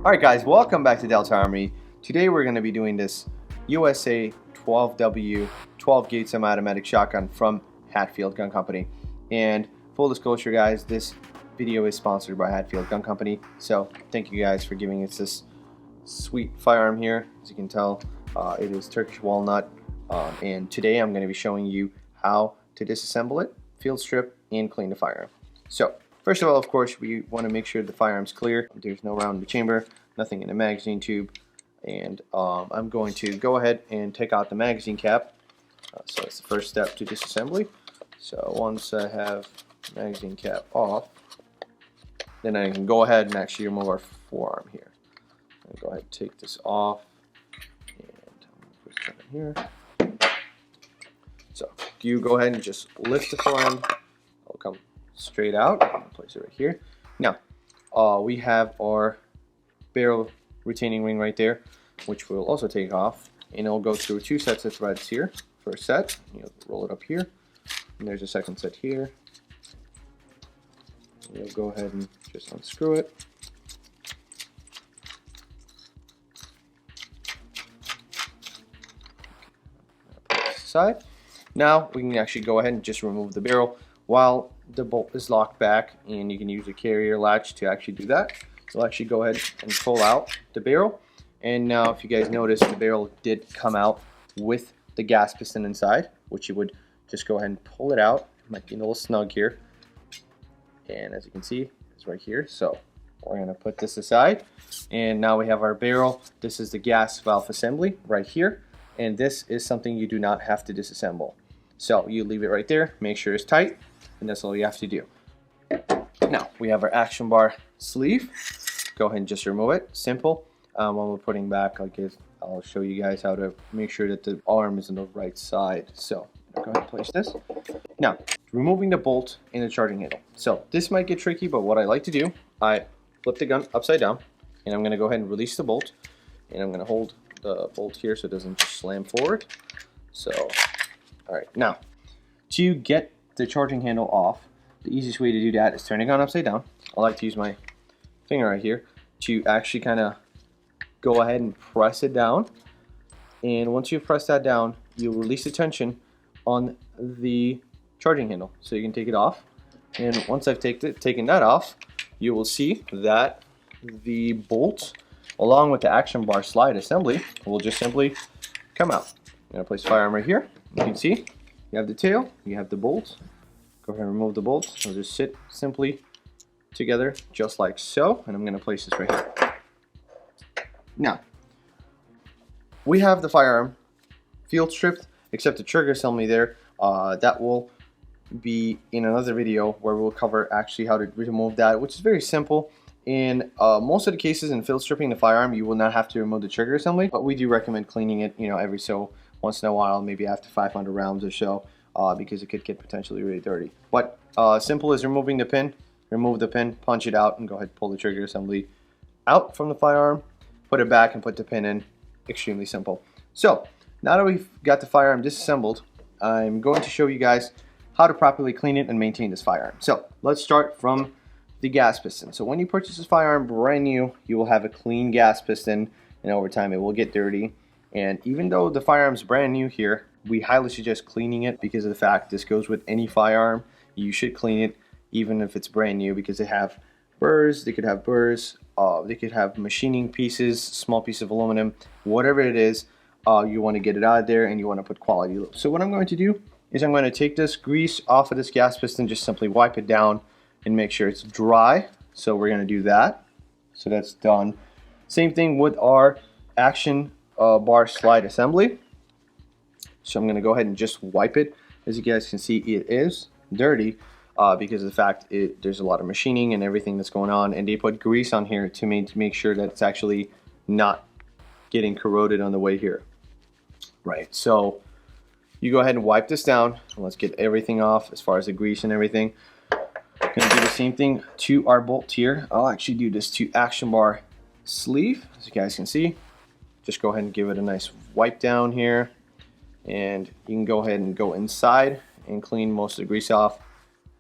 Alright guys, welcome back to Delta Armory. Today we're going to be doing this USA12W 12 gauge semi-automatic shotgun from Hatfield Gun Company. And full disclosure guys, this video is sponsored by Hatfield Gun Company. So thank you guys for giving us this sweet firearm here. As you can tell, it is Turkish walnut. And today I'm going to be showing you how to disassemble it, field strip, and clean the firearm. So first of all, of course, we want to make sure the firearm's clear. There's no round in the chamber, nothing in the magazine tube. And I'm going to go ahead and take out the magazine cap. So it's the first step to disassembly. So once I have the magazine cap off, then I can go ahead and actually remove our forearm here. I'm going to go ahead and take this off. And I'm going to put it in here. So you go ahead and just lift the forearm. It'll come straight out. I'm going to place it right here. Now, we have our barrel retaining ring right there, which we'll also take off, and it'll go through two sets of threads here. First set, you'll roll it up here, and there's a second set here. You'll go ahead and just unscrew it. Side. Now we can actually go ahead and just remove the barrel while the bolt is locked back, and you can use a carrier latch to actually do that. So we'll actually go ahead and pull out the barrel, and now if you guys notice, the barrel did come out with the gas piston inside, which you would just go ahead and pull it out. It might be a little snug here, and as you can see, it's right here. So we're going to put this aside, and now we have our barrel. This is the gas valve assembly right here, and this is something you do not have to disassemble. So you leave it right there, make sure it's tight, and that's all you have to do. Now we have our action bar sleeve. Go ahead and just remove it. Simple. When we're putting back, I'll show you guys how to make sure that the arm is on the right side. So go ahead and place this. Now, removing the bolt and the charging handle. So this might get tricky, but what I like to do, I flip the gun upside down, and I'm going to go ahead and release the bolt, and I'm going to hold the bolt here so it doesn't just slam forward. So, all right. Now, to get the charging handle off, the easiest way to do that is turn the gun upside down. I like to use my finger right here to actually kind of go ahead and press it down, and once you press that down, you'll release the tension on the charging handle, so you can take it off. And once I've taken that off, you will see that the bolt along with the action bar slide assembly will just simply come out. I'm going to place the firearm right here. You can see you have the tail, you have the bolt. Go ahead and remove the bolt. It'll just sit simply together just like so, and I'm going to place this right here. Now, we have the firearm field stripped, except the trigger assembly there. That will be in another video where we'll cover actually how to remove that, which is very simple. In most of the cases in field stripping the firearm, you will not have to remove the trigger assembly, but we do recommend cleaning it, every so once in a while, maybe after 500 rounds or so, because it could get potentially really dirty. But simple as removing the pin. Remove the pin, punch it out, and go ahead and pull the trigger assembly out from the firearm, put it back, and put the pin in. Extremely simple. So now that we've got the firearm disassembled, I'm going to show you guys how to properly clean it and maintain this firearm. So let's start from the gas piston. So when you purchase this firearm brand new, you will have a clean gas piston, and over time it will get dirty. And even though the firearm's brand new here, we highly suggest cleaning it because of the fact this goes with any firearm. You should clean it even if it's brand new, because they have burrs, they could have machining pieces, small piece of aluminum, whatever it is, you want to get it out of there and you want to put quality lube. So what I'm going to do is I'm going to take this grease off of this gas piston, just simply wipe it down and make sure it's dry. So we're going to do that. So that's done. Same thing with our action bar slide assembly. So I'm going to go ahead and just wipe it. As you guys can see, it is dirty. Because of the fact there's a lot of machining and everything that's going on, and they put grease on here to make sure that it's actually not getting corroded on the way here. Right, so you go ahead and wipe this down, and let's get everything off as far as the grease and everything. Gonna do the same thing to our bolt here. I'll actually do this to action bar sleeve, as you guys can see. Just go ahead and give it a nice wipe down here, and you can go ahead and go inside and clean most of the grease off.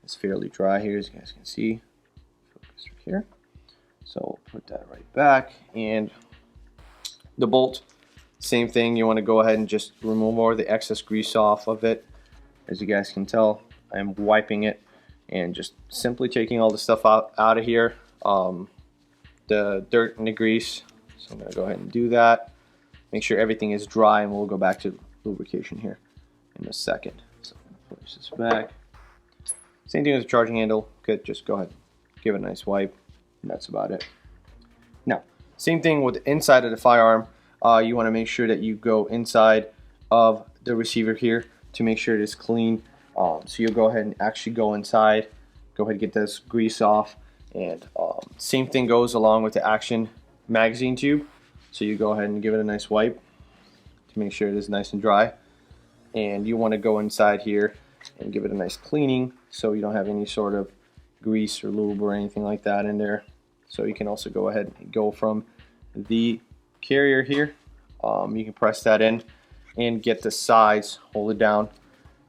It's fairly dry here, as you guys can see. Focus right here. So we'll put that right back. And the bolt, same thing. You want to go ahead and just remove more of the excess grease off of it. As you guys can tell, I'm wiping it and just simply taking all the stuff out of here, the dirt and the grease. So I'm going to go ahead and do that. Make sure everything is dry, and we'll go back to lubrication here in a second. So I'm going to push this back. Same thing with the charging handle. Good, just go ahead, give it a nice wipe, and that's about it. Now, same thing with the inside of the firearm. You want to make sure that you go inside of the receiver here to make sure it is clean. So you'll go ahead and actually go inside, go ahead and get this grease off, and same thing goes along with the action magazine tube. So you go ahead and give it a nice wipe to make sure it is nice and dry. And you want to go inside here and give it a nice cleaning so you don't have any sort of grease or lube or anything like that in there. So you can also go ahead and go from the carrier here. You can press that in and get the sides, hold it down,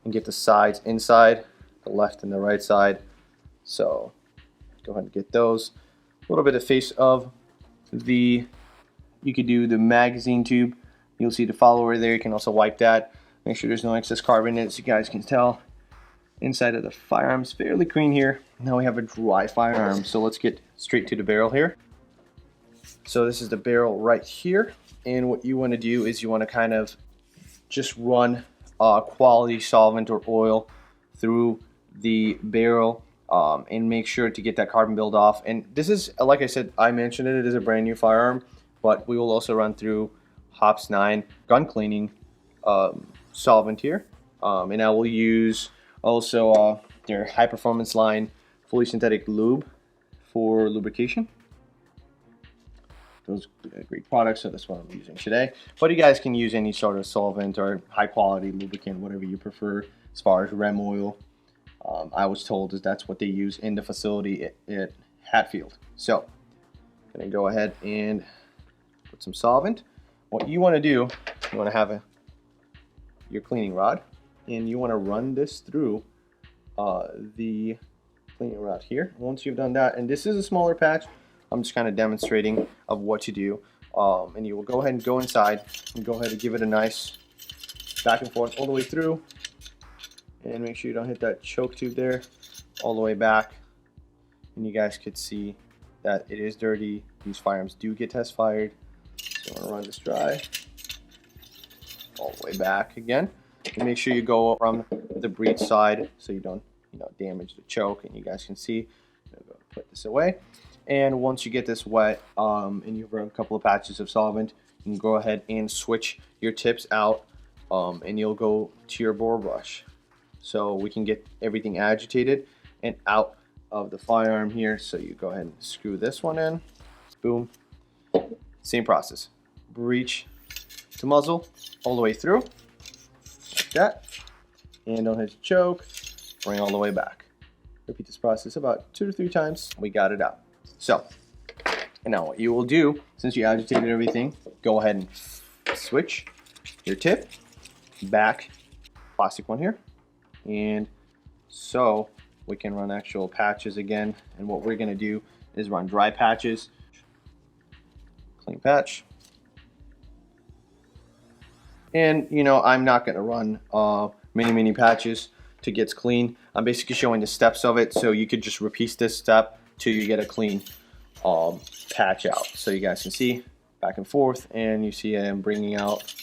and get the sides inside, the left and the right side. So go ahead and get those. A little bit of face of the, you could do the magazine tube. You'll see the follower there. You can also wipe that. Make sure there's no excess carbon in it, so you guys can tell. Inside of the firearm is fairly clean here. Now we have a dry firearm, so let's get straight to the barrel here. So this is the barrel right here, and what you want to do is you want to kind of just run quality solvent or oil through the barrel and make sure to get that carbon build off. And this is, like I said, I mentioned it is a brand new firearm, but we will also run through Hops 9 gun cleaning solvent here, and I will use also their high performance line fully synthetic lube for lubrication. Those are great products, so that's what I'm using today. But you guys can use any sort of solvent or high quality lubricant, whatever you prefer. As far as REM oil, I was told that's what they use in the facility at Hatfield. So I'm gonna go ahead and put some solvent. What you want to do, you want to have your cleaning rod, and you want to run this through the cleaning rod here. Once you've done that, and this is a smaller patch, I'm just kind of demonstrating of what to do, and you will go ahead and go inside and go ahead and give it a nice back and forth all the way through, and make sure you don't hit that choke tube there, all the way back. And you guys could see that it is dirty. These firearms do get test fired, so I'm going to run this dry all the way back again. And make sure you go from the breech side so you don't damage the choke. And you guys can see, I'm going to put this away. And once you get this wet and you've run a couple of patches of solvent, you can go ahead and switch your tips out, and you'll go to your bore brush. So we can get everything agitated and out of the firearm here. So you go ahead and screw this one in. Boom. Same process. Breech to muzzle all the way through. Like that. And don't hit the choke. Bring all the way back. Repeat this process about 2 to 3 times. We got it out. So, and now what you will do, since you agitated everything, go ahead and switch your tip back, plastic one here, and so we can run actual patches again. And what we're going to do is run dry patches, clean patch, and I'm not going to run many patches to get clean. I'm basically showing the steps of it, so you could just repeat this step till you get a clean patch out. So you guys can see back and forth, and you see I am bringing out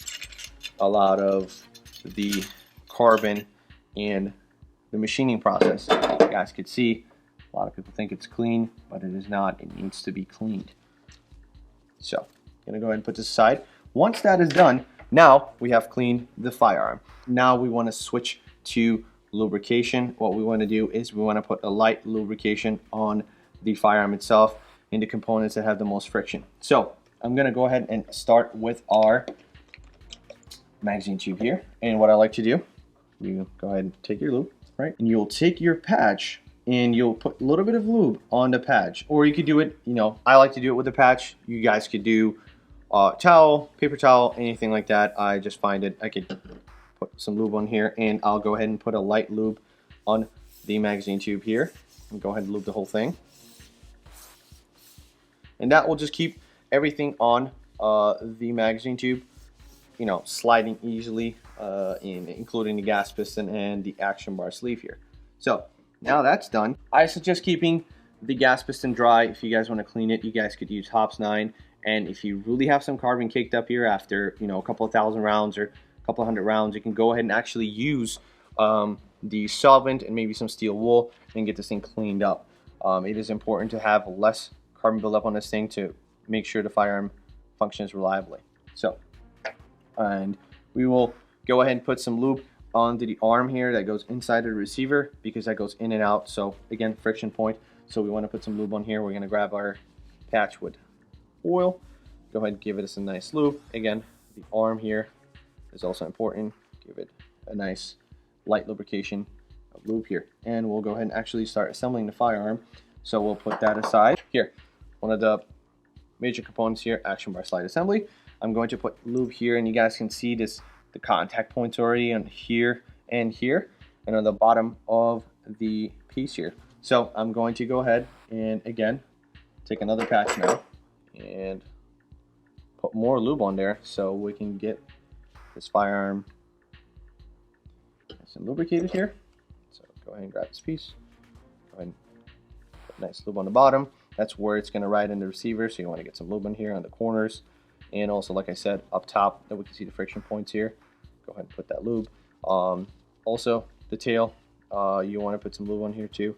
a lot of the carbon and the machining process. You guys can see a lot of people think it's clean, but it is not. It needs to be cleaned. So I'm gonna go ahead and put this aside. Once that is done, now we have cleaned the firearm. Now we want to switch to lubrication. What we want to do is we want to put a light lubrication on the firearm itself in the components that have the most friction. So I'm going to go ahead and start with our magazine tube here. And what I like to do, you go ahead and take your lube, right? And you'll take your patch and you'll put a little bit of lube on the patch. Or you could do it, I like to do it with a patch. You guys could do towel, paper towel, anything like that. I just find it, I could put some lube on here, and I'll go ahead and put a light lube on the magazine tube here. And go ahead and lube the whole thing. and that will just keep everything on the magazine tube, you know, sliding easily, including the gas piston and the action bar sleeve here. So now that's done. I suggest keeping the gas piston dry. If you guys want to clean it, you guys could use Hops 9. And if you really have some carbon caked up here after, you know, a couple of thousand rounds or a couple of hundred rounds, you can go ahead and actually use the solvent and maybe some steel wool and get this thing cleaned up. It is important to have less carbon buildup on this thing to make sure the firearm functions reliably. So, and we will go ahead and put some lube onto the arm here that goes inside of the receiver, because that goes in and out. So again, friction point. So we want to put some lube on here. We're going to grab our patch with oil, go ahead and give it a nice lube. Again, the arm here is also important. Give it a nice light lubrication of lube here, and we'll go ahead and actually start assembling the firearm. So we'll put that aside. Here, one of the major components here, action bar slide assembly. I'm going to put lube here, and you guys can see this, the contact points already on here and here, and on the bottom of the piece here. So I'm going to go ahead and again take another patch now and put more lube on there so we can get this firearm nice and lubricated here. So go ahead and grab this piece, go ahead and put nice lube on the bottom. That's where it's going to ride in the receiver, so you want to get some lube in here on the corners, and also, like I said, up top that we can see the friction points here. Go ahead and put that lube. Also the tail, you want to put some lube on here too.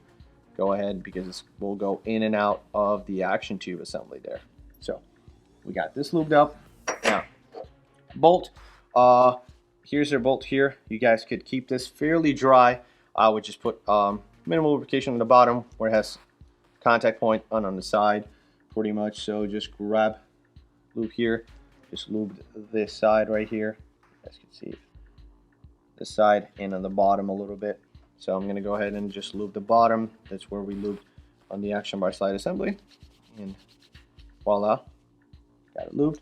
Go ahead, because this will go in and out of the action tube assembly there. So we got this lubed up. Now, bolt. Here's your bolt here. You guys could keep this fairly dry. I would just put minimal lubrication on the bottom where it has contact point on the side, pretty much. So just grab lube here. Just lube this side right here. You guys can see this side and on the bottom a little bit. So I'm going to go ahead and just lube the bottom. That's where we lubed on the action bar slide assembly. And voila, got it lubed.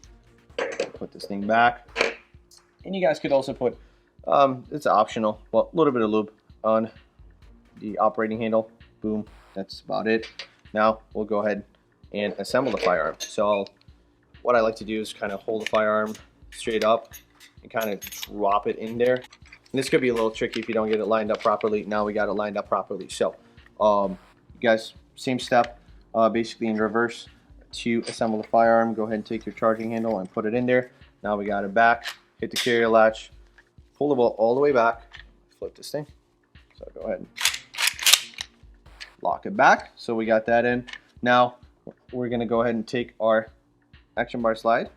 Put this thing back. And you guys could also put, it's optional, but a little bit of lube on the operating handle. Boom, that's about it. Now we'll go ahead and assemble the firearm. So what I like to do is kind of hold the firearm straight up and kind of drop it in there. And this could be a little tricky if you don't get it lined up properly. Now we got it lined up properly. So you guys, same step, basically in reverse to assemble the firearm. Go ahead and take your charging handle and put it in there. Now we got it back. Hit the carrier latch, pull the bolt all the way back, flip this thing. So go ahead and lock it back. So we got that in. Now we're going to go ahead and take our action bar slide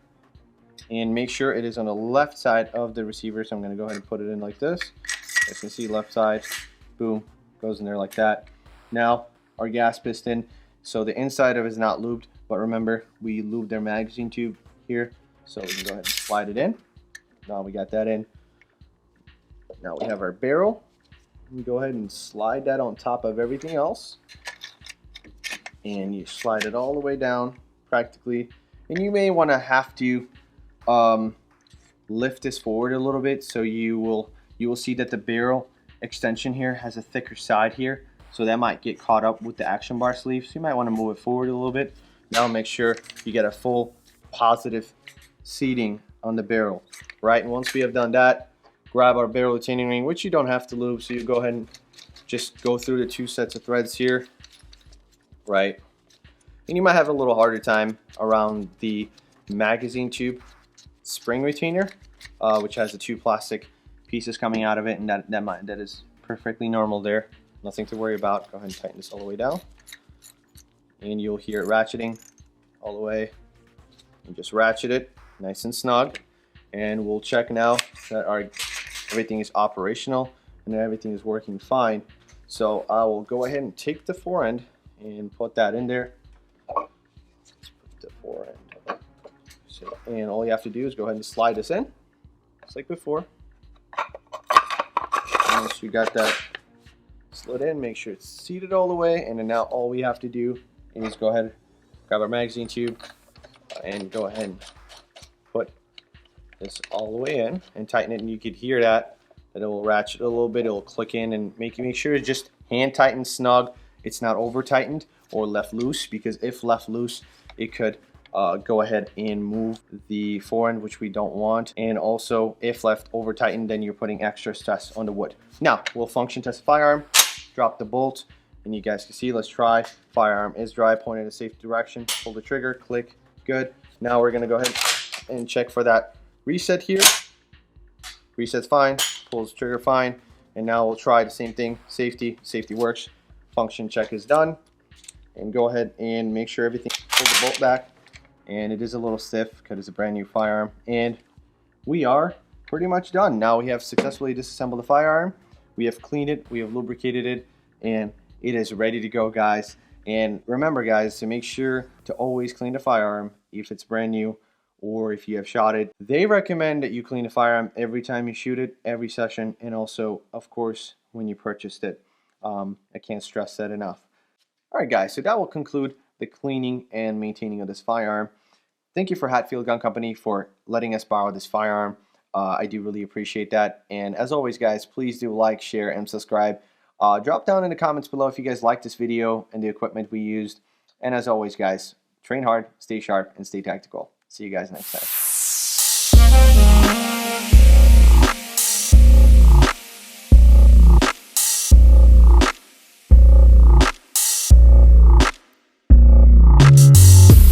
and make sure it is on the left side of the receiver. So I'm going to go ahead and put it in like this. As you can see, left side, boom, goes in there like that. Now our gas piston, so the inside of it is not lubed, but remember we lubed our magazine tube here, so we can go ahead and slide it in. Now we got that in. Now we have our barrel. We go ahead and slide that on top of everything else, and you slide it all the way down practically. And you may want to have to lift this forward a little bit, so you will see that the barrel extension here has a thicker side here, so that might get caught up with the action bar sleeve. So you might want to move it forward a little bit. Now make sure you get a full positive seating on the barrel, right? And once we have done that, grab our barrel retaining ring, which you don't have to lube, so you go ahead and just go through the 2 sets of threads here, right? And you might have a little harder time around the magazine tube spring retainer, which has the 2 plastic pieces coming out of it, and that is perfectly normal there. Nothing to worry about. Go ahead and tighten this all the way down, and you'll hear it ratcheting all the way. And just ratchet it nice and snug, and we'll check now that everything is operational and everything is working fine. So I will go ahead and take the fore end and put that in there. Let's put the fore end. So, and all you have to do is go ahead and slide this in, just like before. Once you got that slid in, make sure it's seated all the way, and then now all we have to do is go ahead, grab our magazine tube, and go ahead and put this all the way in and tighten it. And you could hear that it will ratchet a little bit. It will click in, and make sure it's just hand tightened snug. It's not over tightened. or left loose, because if left loose, it could go ahead and move the forend, which we don't want. And also, if left over tightened, then you're putting extra stress on the wood. Now, we'll function test the firearm, drop the bolt, and you guys can see, let's try. Firearm is dry, pointed in a safe direction, pull the trigger, click, good. Now we're gonna go ahead and check for that reset here. Reset's fine, pulls the trigger fine, and now we'll try the same thing. Safety works, function check is done, and go ahead and make sure everything, pull the bolt back, and it is a little stiff because it's a brand new firearm, and we are pretty much done. Now we have successfully disassembled the firearm, we have cleaned it, we have lubricated it, and it is ready to go, guys. And remember, guys, to make sure to always clean the firearm if it's brand new or if you have shot it. They recommend that you clean the firearm every time you shoot it, every session, and also, of course, when you purchased it. I can't stress that enough. Alright, guys, so that will conclude the cleaning and maintaining of this firearm. Thank you for Hatfield Gun Company for letting us borrow this firearm. I do really appreciate that. And as always, guys, please do like, share, and subscribe. Drop down in the comments below if you guys like this video and the equipment we used. And as always, guys, train hard, stay sharp, and stay tactical. See you guys next time.